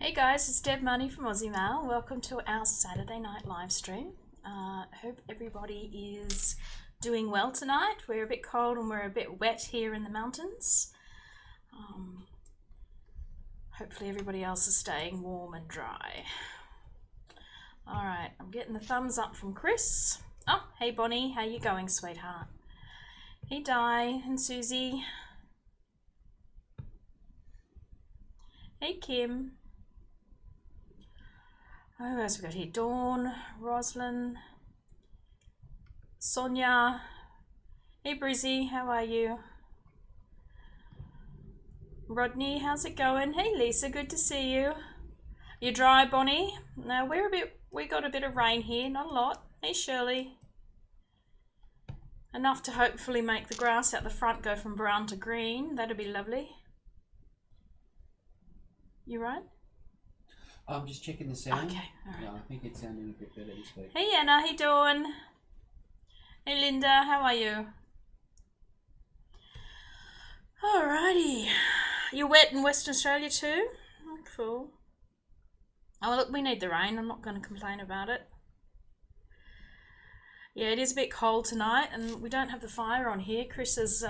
Hey guys, it's Deb Money from Aussie Maille. Welcome to our Saturday night live stream. Hope everybody is doing well tonight. We're a bit cold and we're a bit wet here in the mountains. Hopefully everybody else is staying warm and dry. Alright, I'm getting the thumbs up from Chris. Oh, hey Bonnie, how you going, sweetheart? Hey Di and Susie. Hey Kim. Oh, who else we got here? Dawn, Roslyn, Sonia. Hey Brizzy, how are you? Rodney, how's it going? Hey Lisa, good to see you. You dry, Bonnie? No, we got a bit of rain here, not a lot. Hey Shirley. Enough to hopefully make the grass out the front go from brown to green. That'd be lovely. You right? I'm just checking the sound. Okay, all right. Yeah, I think it's sounding a bit better this week. Hey Anna, how you doing? Hey Linda, how are you? Alrighty. You're wet in Western Australia too? Oh, cool. Oh look, we need the rain. I'm not going to complain about it. Yeah, it is a bit cold tonight and we don't have the fire on here. Chris has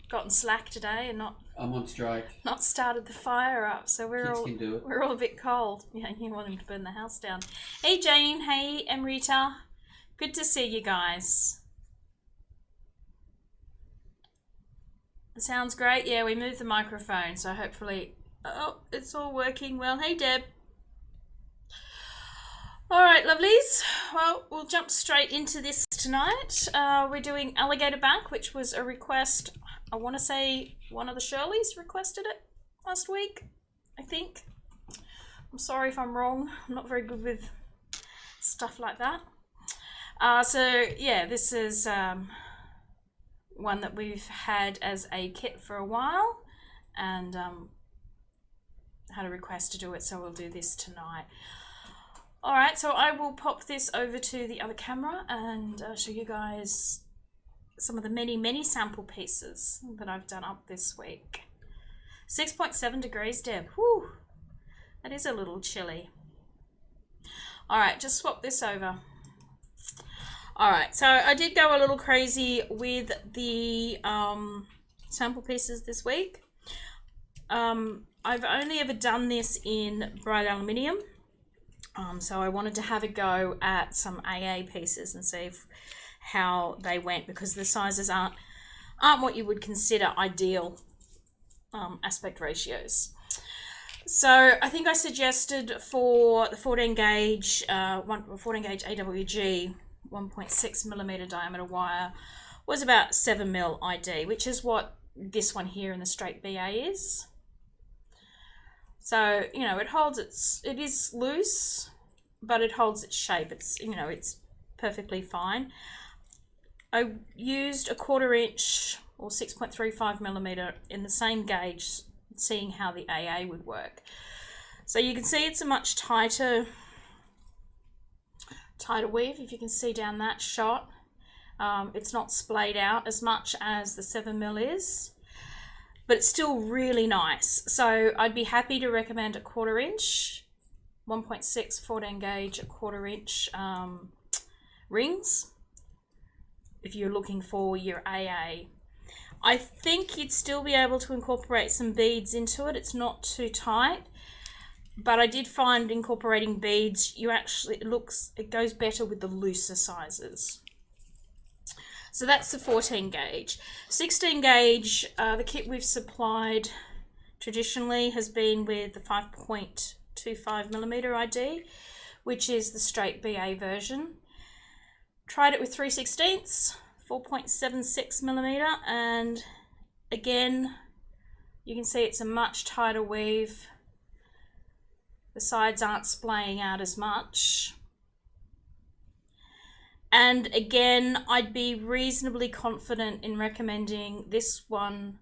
gotten slack today and I'm on strike. not started the fire up, so we're all a bit cold. Yeah, you want him to burn the house down. Hey Jane, hey Amrita, good to see you guys. The sound's great. Yeah, we moved the microphone, so hopefully, it's all working well. Hey Deb. All right, lovelies. Well, we'll jump straight into this tonight. We're doing Alligator Back, which was a request. I want to say one of the Shirleys requested it last week, I think. I'm sorry if I'm wrong. I'm not very good with stuff like that. So yeah, this is one that we've had as a kit for a while and had a request to do it, so we'll do this tonight. Alright, so I will pop this over to the other camera and show you guys some of the many sample pieces that I've done up this week. 6.7 degrees, Deb. Whew, that is a little chilly. Alright, just swap this over. Alright, so I did go a little crazy with the sample pieces this week. I've only ever done this in bright aluminium. So I wanted to have a go at some AA pieces and see how they went, because the sizes aren't what you would consider ideal aspect ratios. So I think I suggested for the 14 gauge AWG 1.6 millimeter diameter wire was about 7 mil ID, which is what this one here in the straight BA is. So, you know, it is loose, but it holds its shape. It's, you know, it's perfectly fine. I used a 1/4 inch or 6.35 millimeter in the same gauge, seeing how the AA would work. So you can see it's a much tighter weave, if you can see down that shot. It's not splayed out as much as the 7 mil is, but it's still really nice. So I'd be happy to recommend a 1/4 inch, 1.6 14 gauge, a 1/4 inch rings if you're looking for your AA. I think you'd still be able to incorporate some beads into it. It's not too tight, but I did find incorporating beads, it goes better with the looser sizes. So that's the 14 gauge. 16 gauge, the kit we've supplied traditionally has been with the 5.25 millimeter ID, which is the straight BA version. Tried it with 3/16, 4.76 millimeter, and again, you can see it's a much tighter weave. The sides aren't splaying out as much. And again, I'd be reasonably confident in recommending this one,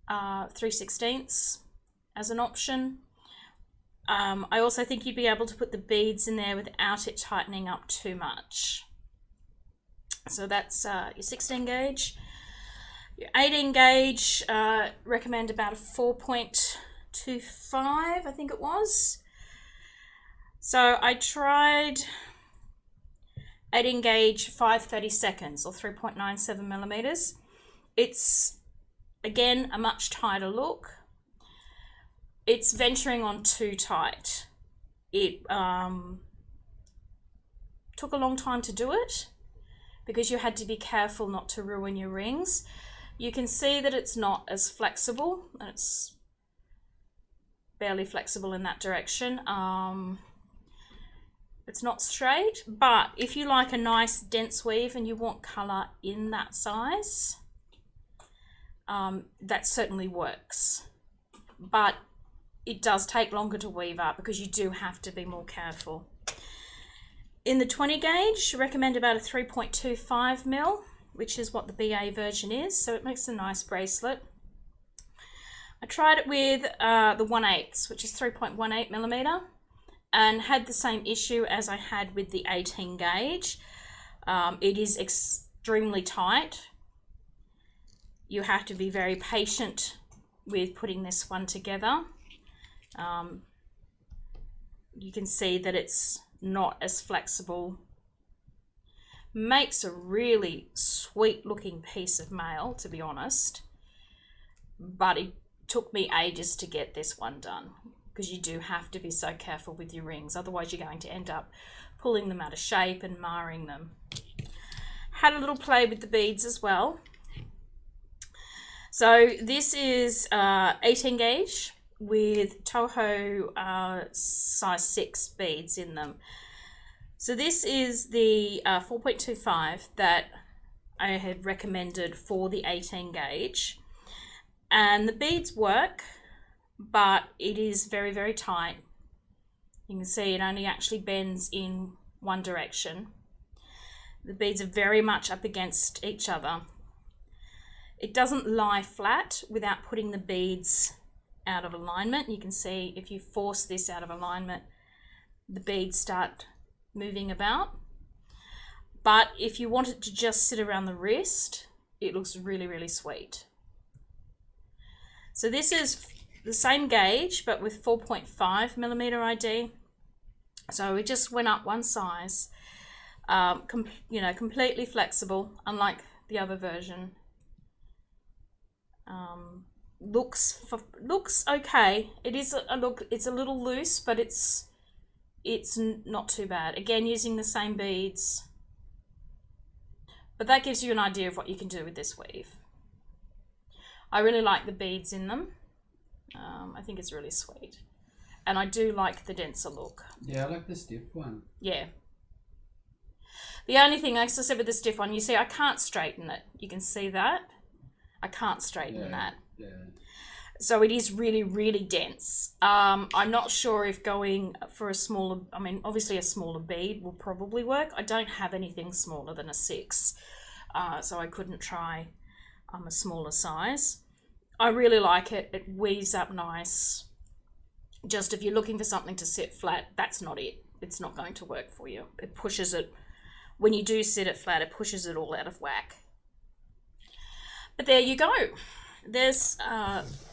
3/16 as an option. I also think you'd be able to put the beads in there without it tightening up too much. So that's your 16 gauge. Your 18 gauge, recommend about a 4.25 3.25, I think it was. So I tried 18 gauge 5/32 or 3.97 millimeters. It's, again, a much tighter look. It's venturing on too tight. It took a long time to do it because you had to be careful not to ruin your rings. You can see that it's not as flexible, and it's barely flexible in that direction. It's not straight, but if you like a nice dense weave and you want colour in that size, that certainly works. But it does take longer to weave up because you do have to be more careful. In the 20 gauge, recommend about a 3.25 mil, which is what the BA version is, so it makes a nice bracelet. I tried it with the 1/8, which is 3.18 millimeter, and had the same issue as I had with the 18 gauge. It is extremely tight. You have to be very patient with putting this one together. You can see that it's not as flexible. Makes a really sweet looking piece of mail, to be honest, but it took me ages to get this one done because you do have to be so careful with your rings, otherwise you're going to end up pulling them out of shape and marring them. Had a little play with the beads as well. So this is 18 gauge with Toho size 6 beads in them. So this is the 4.25 that I had recommended for the 18 gauge, and the beads work, but it is very, very tight. You can see it only actually bends in one direction. The beads are very much up against each other. It doesn't lie flat without putting the beads out of alignment. You can see if you force this out of alignment, the beads start moving about. But if you want it to just sit around the wrist, it looks really, really sweet. So this is the same gauge, but with 4.5 millimeter ID. So we just went up one size. Completely flexible, unlike the other version. Looks okay. It is a look. It's a little loose, but it's not too bad. Again, using the same beads, but that gives you an idea of what you can do with this weave. I really like the beads in them. I think it's really sweet, and I do like the denser look. Yeah, I like the stiff one. Yeah. The only thing, like I said with the stiff one, you see I can't straighten it. You can see that. I can't straighten that. Yeah. So it is really, really dense. I'm not sure if going for a smaller, obviously a smaller bead will probably work. I don't have anything smaller than a 6, so I couldn't try a smaller size. I really like it. It weaves up nice. Just if you're looking for something to sit flat, that's not it. It's not going to work for you. It pushes it, when you do sit it flat, it pushes it all out of whack. But there you go. There's,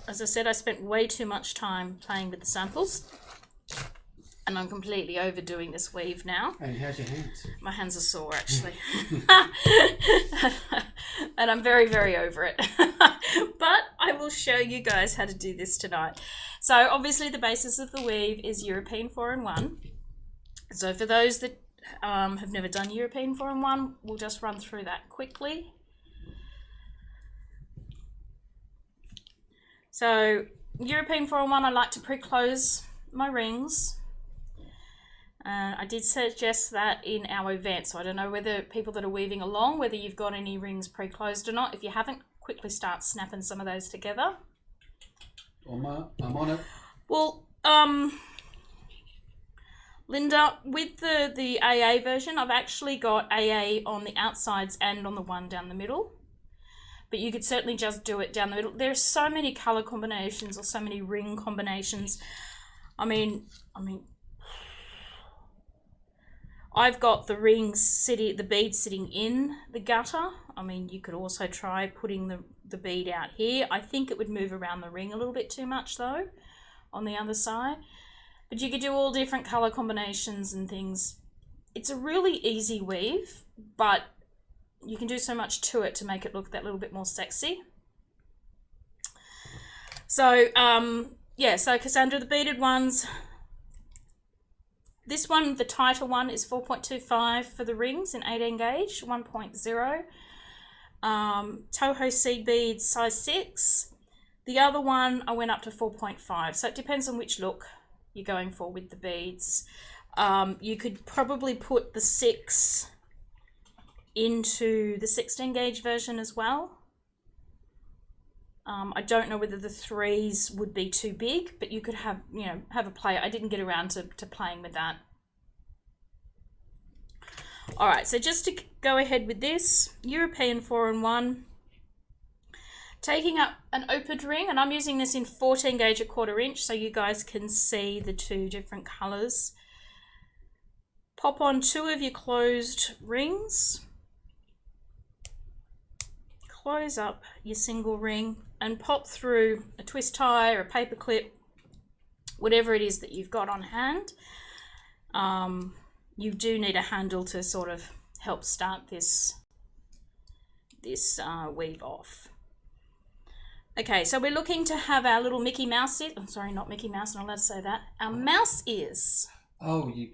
as I said, I spent way too much time playing with the samples, and I'm completely overdoing this weave now. And how's your hands? My hands are sore, actually. And I'm very, very over it. But I will show you guys how to do this tonight. So obviously the basis of the weave is European 4-in-1. So for those that have never done European 4-in-1, we'll just run through that quickly. So European 4-in-1, I like to pre-close my rings. I did suggest that in our event, so I don't know whether people that are weaving along, whether you've got any rings pre-closed or not. If you haven't, quickly start snapping some of those together. I'm on it. Well, Linda, with the AA version, I've actually got AA on the outsides and on the one down the middle. But you could certainly just do it down the middle. There's so many color combinations or so many ring combinations. I mean, I've got the the bead sitting in the gutter. I mean, you could also try putting the bead out here. I think it would move around the ring a little bit too much though. on the other side. But you could do all different color combinations and things. It's a really easy weave, but you can do so much to it to make it look that little bit more sexy. So, yeah, so Cassandra, the beaded ones, this one, the tighter one, is 4.25 for the rings in 18 gauge, 1.0. Toho seed beads, size 6. The other one, I went up to 4.5. So it depends on which look you're going for with the beads. You could probably put the 6 into the 16 gauge version as well. I don't know whether the 3s would be too big, but you could have, you know, have a play. I didn't get around to playing with that. All right, so just to go ahead with this, European 4-in-1, taking up an opened ring, and I'm using this in 14 gauge 1/4 inch so you guys can see the 2 different colors. Pop on 2 of your closed rings, close up your single ring, and pop through a twist tie or a paper clip, whatever it is that you've got on hand. You do need a handle to sort of help start this weave off. Okay, so we're looking to have our little Mickey Mouse ears. I'm sorry, not Mickey Mouse, I'm not allowed to say that. Our mouse ears. Oh, you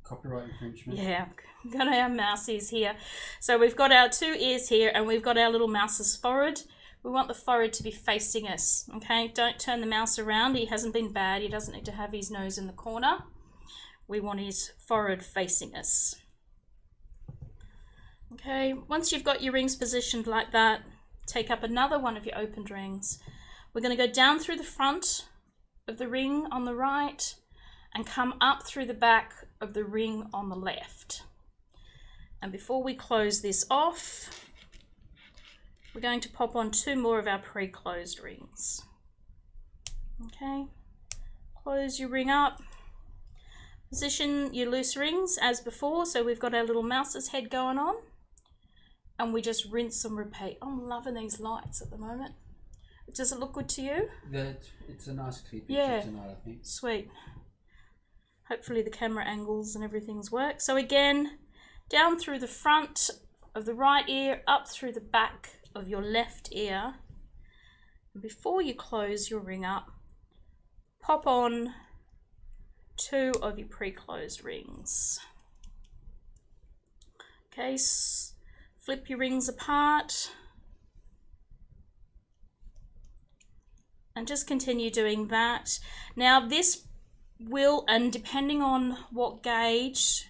copyright infringement. Yeah, got our mouse ears here. So we've got our 2 ears here, and we've got our little mouse's forehead. We want the forehead to be facing us, okay? Don't turn the mouse around. He hasn't been bad. He doesn't need to have his nose in the corner. We want his forehead facing us. Okay, once you've got your rings positioned like that, take up another one of your opened rings. We're going to go down through the front of the ring on the right and come up through the back of the ring on the left. And before we close this off, we're going to pop on 2 more of our pre-closed rings. Okay, close your ring up. Position your loose rings as before, so we've got our little mouse's head going on. And we just rinse and repeat. I'm loving these lights at the moment. Does it look good to you? It's a nice clear picture tonight, I think. Sweet. Hopefully the camera angles and everything's work. So again, down through the front of the right ear, up through the back of your left ear. And before you close your ring up, pop on 2 of your pre-closed rings. Okay, flip your rings apart. And just continue doing that. Now this will, and depending on what gauge,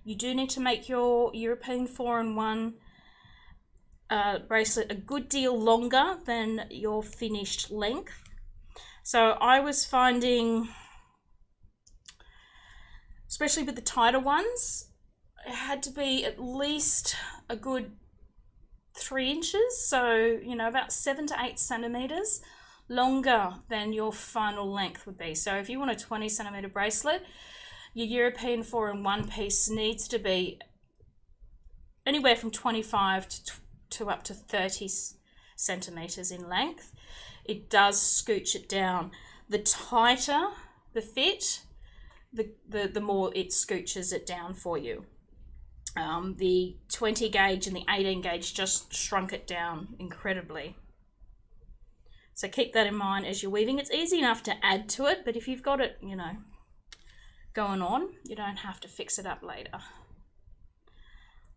you do need to make your European 4-in-1 bracelet a good deal longer than your finished length. So I was finding, especially with the tighter ones, it had to be at least a good 3 inches, so you know, about 7 to 8 centimeters longer than your final length would be. So if you want a 20 centimeter bracelet, your European 4-in-1 piece needs to be anywhere from 25 to up to 30 centimeters in length. It does scooch it down. The tighter the fit, the more it scooches it down for you. The 20 gauge and the 18 gauge just shrunk it down incredibly. So keep that in mind as you're weaving. It's easy enough to add to it, but if you've got it, you know, going on, you don't have to fix it up later.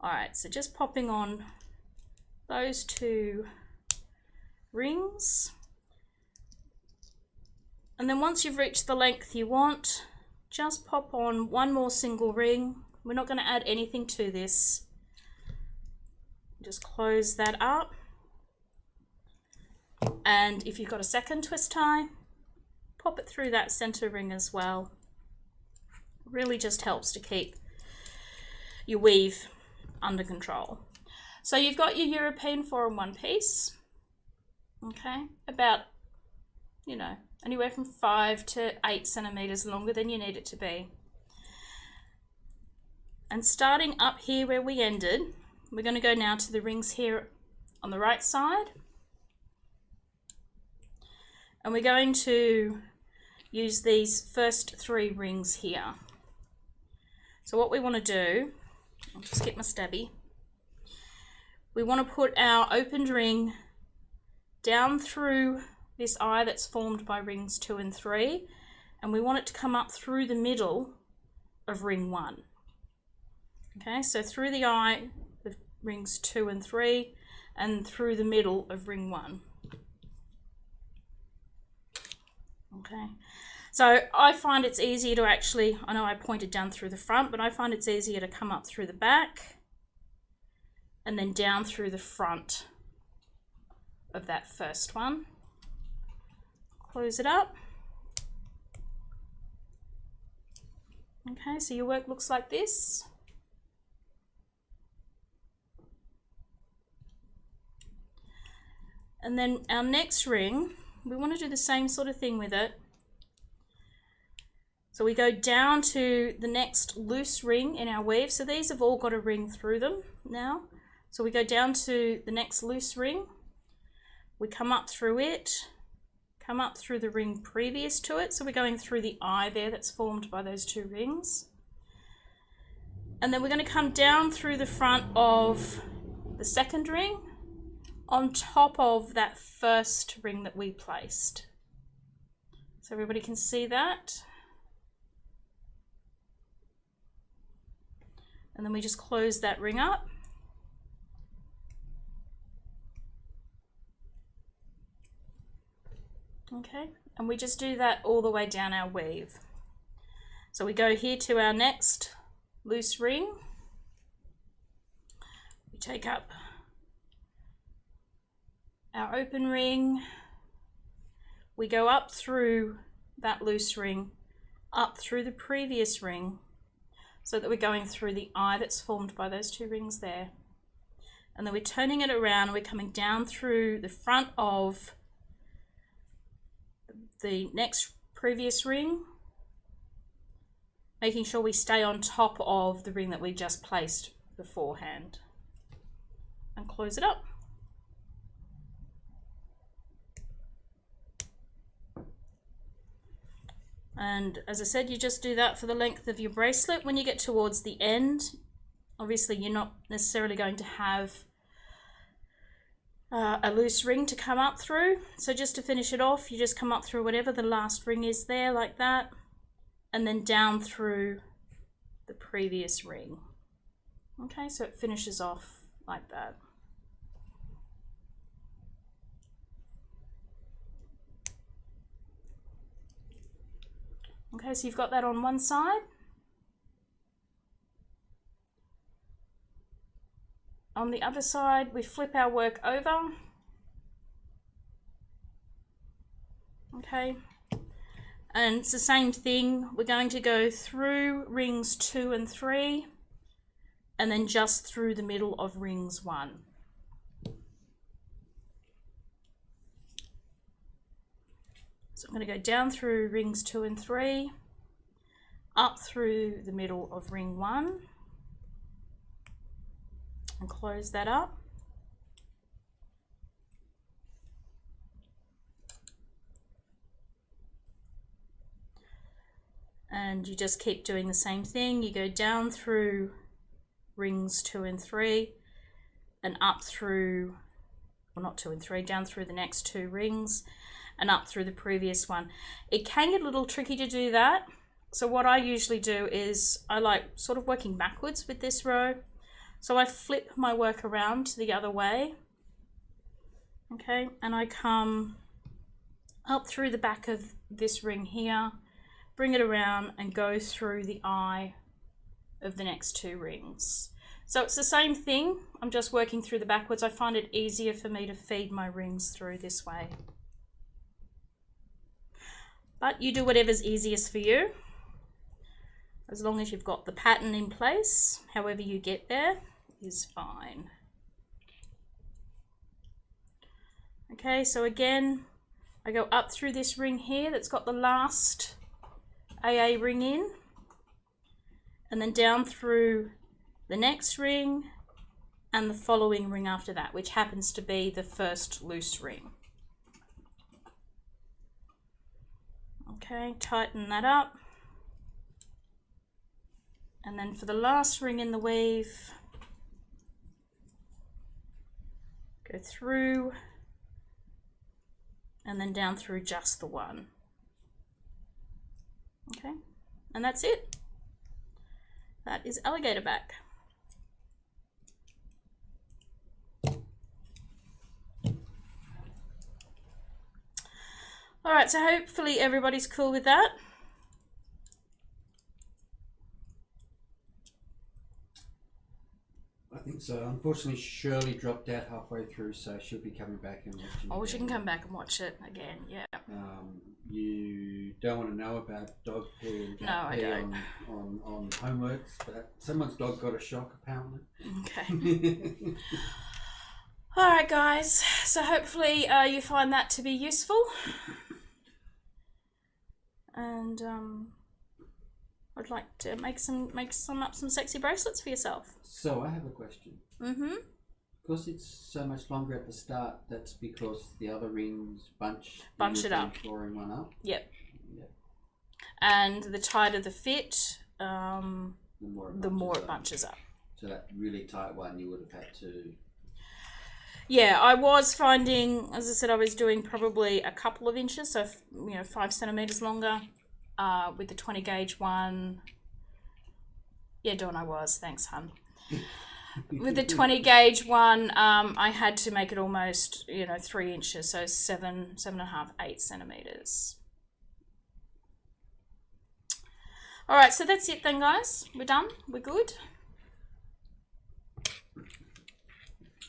All right, so just popping on those 2 rings. And then once you've reached the length you want, just pop on 1 more single ring. We're not going to add anything to this. Just close that up. And if you've got a second twist tie, pop it through that center ring as well. Really just helps to keep your weave under control. So you've got your European 4-in-1 piece. Okay, about, you know, anywhere from 5 to 8 centimeters longer than you need it to be. And starting up here where we ended, we're going to go now to the rings here on the right side. And we're going to use these first 3 rings here. So what we want to do, I'll just get my stabby. We want to put our opened ring down through this eye that's formed by rings 2 and 3, and we want it to come up through the middle of ring 1. Okay, so through the eye of rings 2 and 3 and through the middle of ring 1. Okay, so I find it's easier to actually, I know I pointed down through the front, but I find it's easier to come up through the back and then down through the front of that first one. Close it up. Okay, so your work looks like this. And then our next ring, we want to do the same sort of thing with it. So we go down to the next loose ring in our weave. So these have all got a ring through them now. So we go down to the next loose ring. We come up through it, come up through the ring previous to it. So we're going through the eye there that's formed by those 2 rings. And then we're going to come down through the front of the second ring on top of that first ring that we placed. So everybody can see that. And then we just close that ring up. Okay, and we just do that all the way down our weave. So we go here to our next loose ring. We take up our open ring. We go up through that loose ring, up through the previous ring, so that we're going through the eye that's formed by those 2 rings there. And then we're turning it around and we're coming down through the front of the next previous ring, making sure we stay on top of the ring that we just placed beforehand, and close it up. And as I said, you just do that for the length of your bracelet. When you get towards the end, obviously you're not necessarily going to have a loose ring to come up through. So just to finish it off, you just come up through whatever the last ring is there, like that, and then down through the previous ring. Okay, so it finishes off like that. Okay, so you've got that on one side. On the other side, we flip our work over. Okay, and it's the same thing. We're going to go through rings 2 and 3, and then just through the middle of rings 1. So I'm going to go down through rings 2 and 3, up through the middle of ring 1, and close that up. And you just keep doing the same thing. You go down through rings 2 and 3 and up through, well, not 2 and 3, down through the next 2 rings and up through the previous one. It can get a little tricky to do that. So what I usually do is I like sort of working backwards with this row. So I flip my work around the other way. Okay, and I come up through the back of this ring here, bring it around and go through the eye of the next 2 rings. So it's the same thing, I'm just working through the backwards. I find it easier for me to feed my rings through this way. But you do whatever's easiest for you, as long as you've got the pattern in place. However you get there is fine. Okay, so again, I go up through this ring here that's got the last AA ring in, and then down through the next ring and the following ring after that, which happens to be the first loose ring. Okay, tighten that up. And then for the last ring in the weave, go through and then down through just the one. Okay, and that's it. That is Alligator Back. All right, so hopefully everybody's cool with that. I think so. Unfortunately, Shirley dropped out halfway through, so she'll be coming back and watching. Oh, she can come back and watch it again, yeah. You don't want to know about dog pee and No, cat I pee don't. on homeworks, but someone's dog got a shock apparently. Okay. All right, guys. So hopefully you find that to be useful. And I'd like to make some sexy bracelets for yourself. So I have a question. Mm-hmm. Because it's so much longer at the start, that's because the other rings bunch it up. Flooring one up. Yep. Yep. And the tighter the fit, the more it up. bunches up. So that really tight one, you would have had to. Yeah, I was finding, as I said, I was doing probably a couple of inches, so 5 centimeters longer, with the 20 gauge one. Yeah, Dawn, I was. Thanks, hun. With the 20 gauge one, I had to make it almost 3 inches, so 7.5, 8 centimeters. All right, so that's it then, guys. We're done. We're good.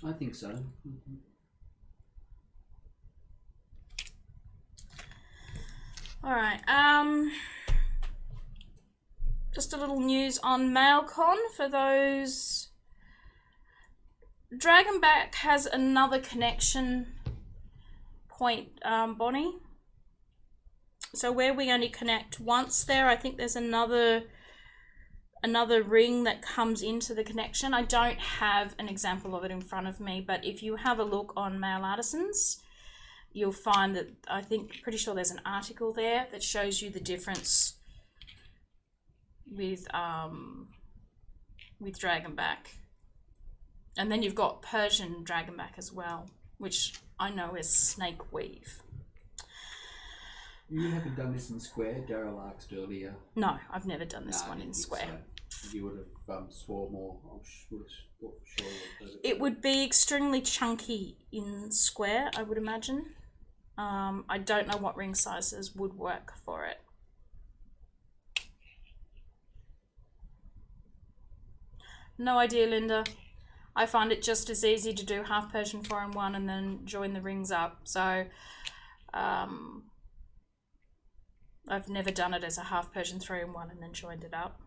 I think so. Mm-hmm. All right. Just a little news on MailCon for those. Dragonback has another connection point, Bonnie. So where we only connect once there, I think there's another ring that comes into the connection. I don't have an example of it in front of me, but if you have a look on Mail Artisans, you'll find that pretty sure there's an article there that shows you the difference with Dragonback. And then you've got Persian Dragonback as well, which I know is snake weave. You haven't done this in square, Daryl asked earlier. No, I've never done this one in square. So. You would have swore more. Sure. It would be extremely chunky in square, I would imagine. I don't know what ring sizes would work for it. No idea, Linda. I find it just as easy to do half Persian 4-in-1 and then join the rings up. So I've never done it as a half Persian 3-in-1 and then joined it up.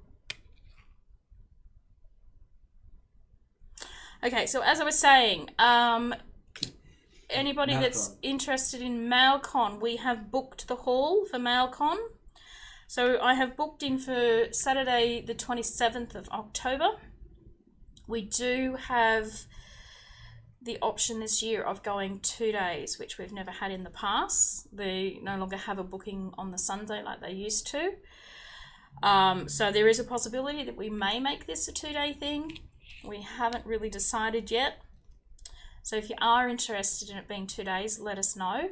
Okay, so as I was saying, anybody that's interested in MailCon, we have booked the hall for MailCon. So I have booked in for Saturday the 27th of October. We do have the option this year of going 2 days, which we've never had in the past. They no longer have a booking on the Sunday like they used to. So there is a possibility that we may make this a 2-day thing. We haven't really decided yet. So if you are interested in it being 2 days, let us know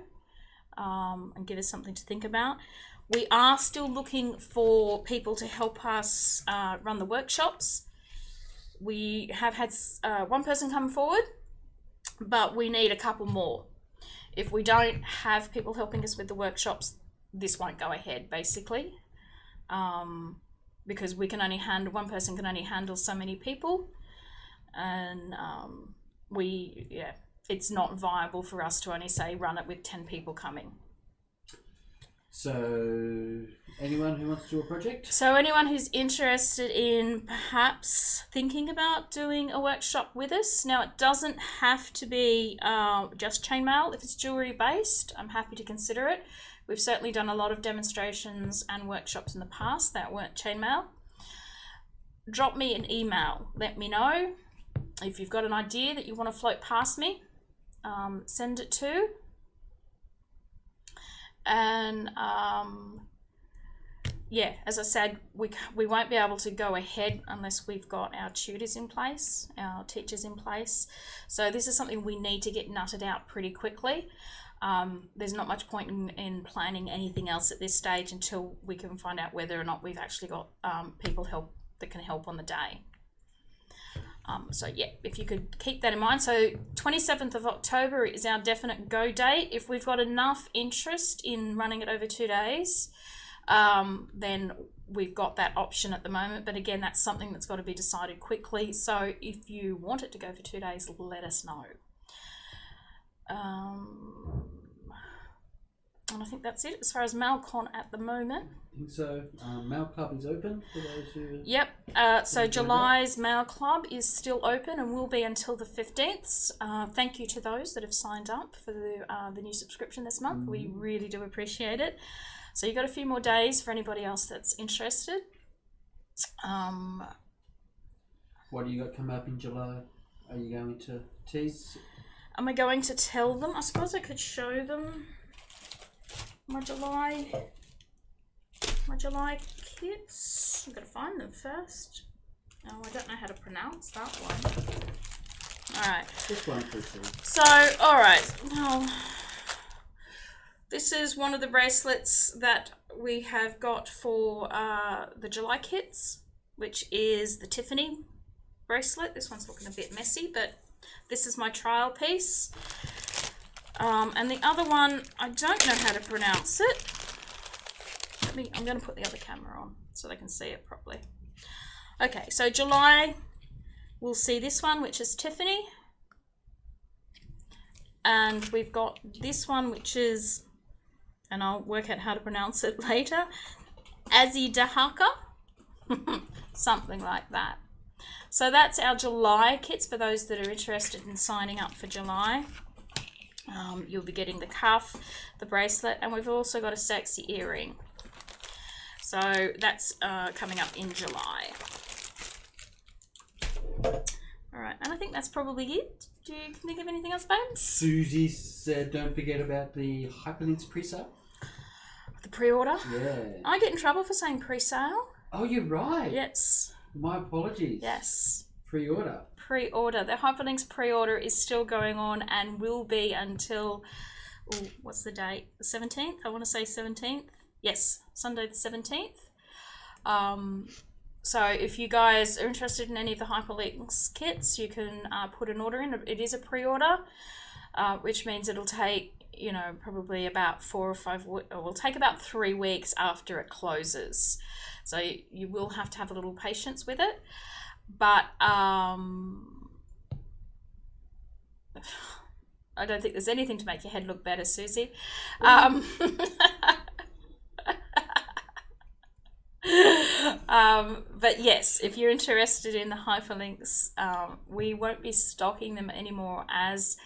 and give us something to think about. We are still looking for people to help us run the workshops. We have had one person come forward, but we need a couple more. If we don't have people helping us with the workshops, this won't go ahead, basically, because we can only handle, one person can only handle so many people, and it's not viable for us to only say run it with 10 people coming. So anyone who wants to do a project? So anyone who's interested in perhaps thinking about doing a workshop with us. Now, it doesn't have to be just chainmail. If it's jewelry based, I'm happy to consider it. We've certainly done a lot of demonstrations and workshops in the past that weren't chainmail. Drop me an email. Let me know if you've got an idea that you want to float past me. Send it to. And yeah, as I said, we won't be able to go ahead unless we've got our tutors in place, our teachers in place. So this is something we need to get nutted out pretty quickly. There's not much point in planning anything else at this stage until we can find out whether or not we've actually got people that can help on the day. So yeah, if you could keep that in mind. So 27th of October is our definite go date. If we've got enough interest in running it over 2 days, then we've got that option at the moment. But again, that's something that's got to be decided quickly. So if you want it to go for 2 days, let us know. And I think that's it as far as MailCon at the moment. I think so. Mail Club is open for those who... Yep. So July's Mail Club is still open and will be until the 15th. Thank you to those that have signed up for the new subscription this month. We really do appreciate it. So you've got a few more days for anybody else that's interested. What do you got coming up in July? Are you going to tease? Am I going to tell them? I suppose I could show them my July kits. I've got to find them first. Oh, I don't know how to pronounce that one. Alright. This one, please. So, alright. Well, this is one of the bracelets that we have got for the July kits, which is the Tiffany bracelet. This one's looking a bit messy, but this is my trial piece. And the other one, I don't know how to pronounce it. I'm going to put the other camera on so they can see it properly. Okay, so July, we'll see this one, which is Tiffany. And we've got this one, which is, and I'll work out how to pronounce it later, Aussie Maille. Something like that. So that's our July kits for those that are interested in signing up for July. You'll be getting the cuff, the bracelet, and we've also got a sexy earring. So that's coming up in July. All right, and I think that's probably it. Do you think of anything else, babes? Susie said don't forget about the hyperlinks pre-sale. The pre-order? Yeah. I get in trouble for saying pre-sale. Oh, you're right. Yes. My apologies. Yes. Pre-order. Pre-order. The hyperlinks pre-order is still going on and will be until, what's the date? The 17th? I want to say 17th. Yes, Sunday the 17th. So if you guys are interested in any of the hyperlinks kits, you can put an order in. It is a pre-order, which means it'll take, probably about 4 or 5 weeks, or will take about 3 weeks after it closes. So you will have to have a little patience with it. But I don't think there's anything to make your head look better, Susie. But yes, if you're interested in the hyperlinks, we won't be stocking them anymore as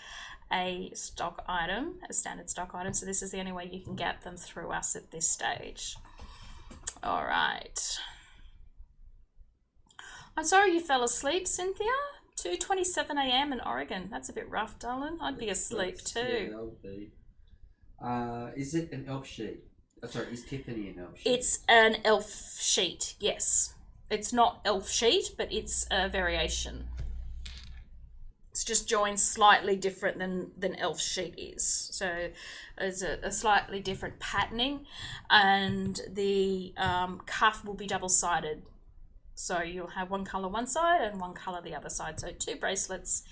a stock item, a standard stock item. So this is the only way you can get them through us at this stage. All right. I'm sorry you fell asleep, Cynthia. 2:27 a.m. in Oregon. That's a bit rough, darling. I'd be asleep too. Yeah, that would be. Is it an elf sheet? Sorry, is Tiffany an elf sheet? It's an elf sheet, yes. It's not elf sheet, but it's a variation. It's just joined slightly different than elf sheet is. So there's a slightly different patterning, and the cuff will be double-sided. So you'll have one colour one side and one colour the other side. So 2 bracelets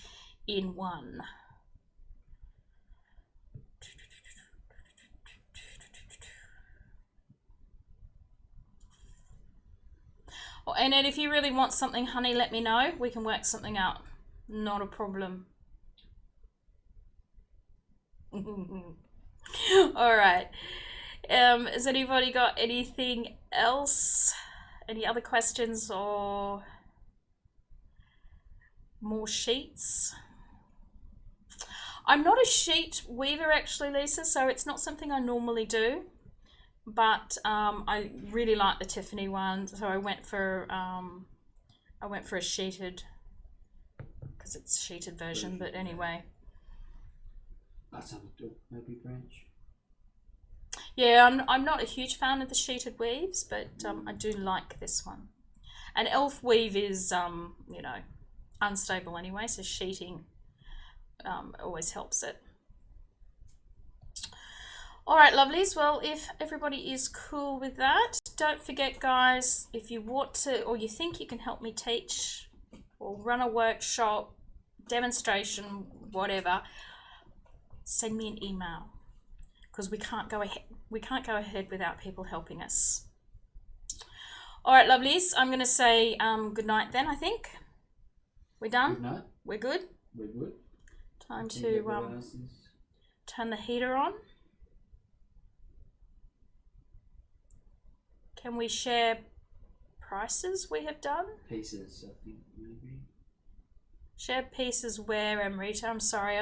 in one. Oh, and if you really want something, honey, let me know. We can work something out. Not a problem. All right. Has anybody got anything else? Any other questions or more sheets? I'm not a sheet weaver actually, Lisa, so it's not something I normally do. But I really like the Tiffany one, so I went for a sheeted, because it's a sheeted version. But anyway, That's something to maybe branch. Yeah, I'm not a huge fan of the sheeted weaves, but I do like this one. And elf weave is you know, unstable anyway, so sheeting always helps it. All right, lovelies. Well, if everybody is cool with that, don't forget, guys, if you want to or you think you can help me teach or run a workshop, demonstration, whatever, send me an email, because we can't go ahead without people helping us. All right, lovelies. I'm going to say good night then, I think. We're done? Good night. We're good? We're good. Time to turn the heater on. Can we share prices we have done? Pieces, I think, maybe. Share pieces where, Amrita? I'm sorry.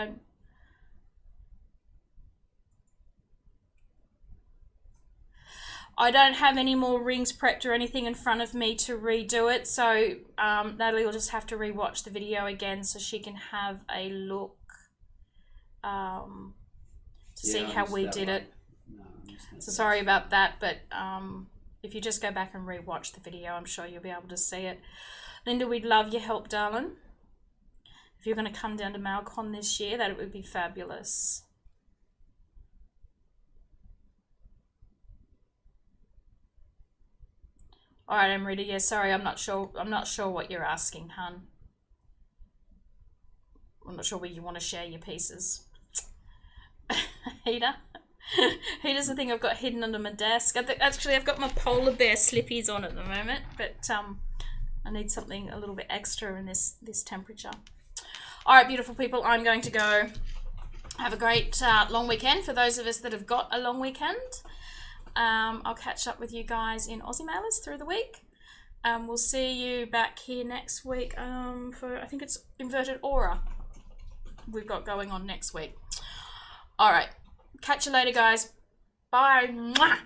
I don't have any more rings prepped or anything in front of me to redo it, so Natalie will just have to rewatch the video again so she can have a look to see how we did it. No, so sorry about that, but if you just go back and rewatch the video, I'm sure you'll be able to see it. Linda, we'd love your help, darling. If you're going to come down to MailCon this year, that would be fabulous. All right, Amrita. Yeah, sorry, I'm not sure what you're asking, hun. I'm not sure where you want to share your pieces. Heater. Here's the thing I've got hidden under my desk. Actually, I've got my polar bear slippies on at the moment, but I need something a little bit extra in this temperature. All right, beautiful people, I'm going to go have a great long weekend for those of us that have got a long weekend. I'll catch up with you guys in Aussie Mailers through the week. We'll see you back here next week for, I think it's Inverted Aura we've got going on next week. All right. Catch you later, guys. Bye. Mwah!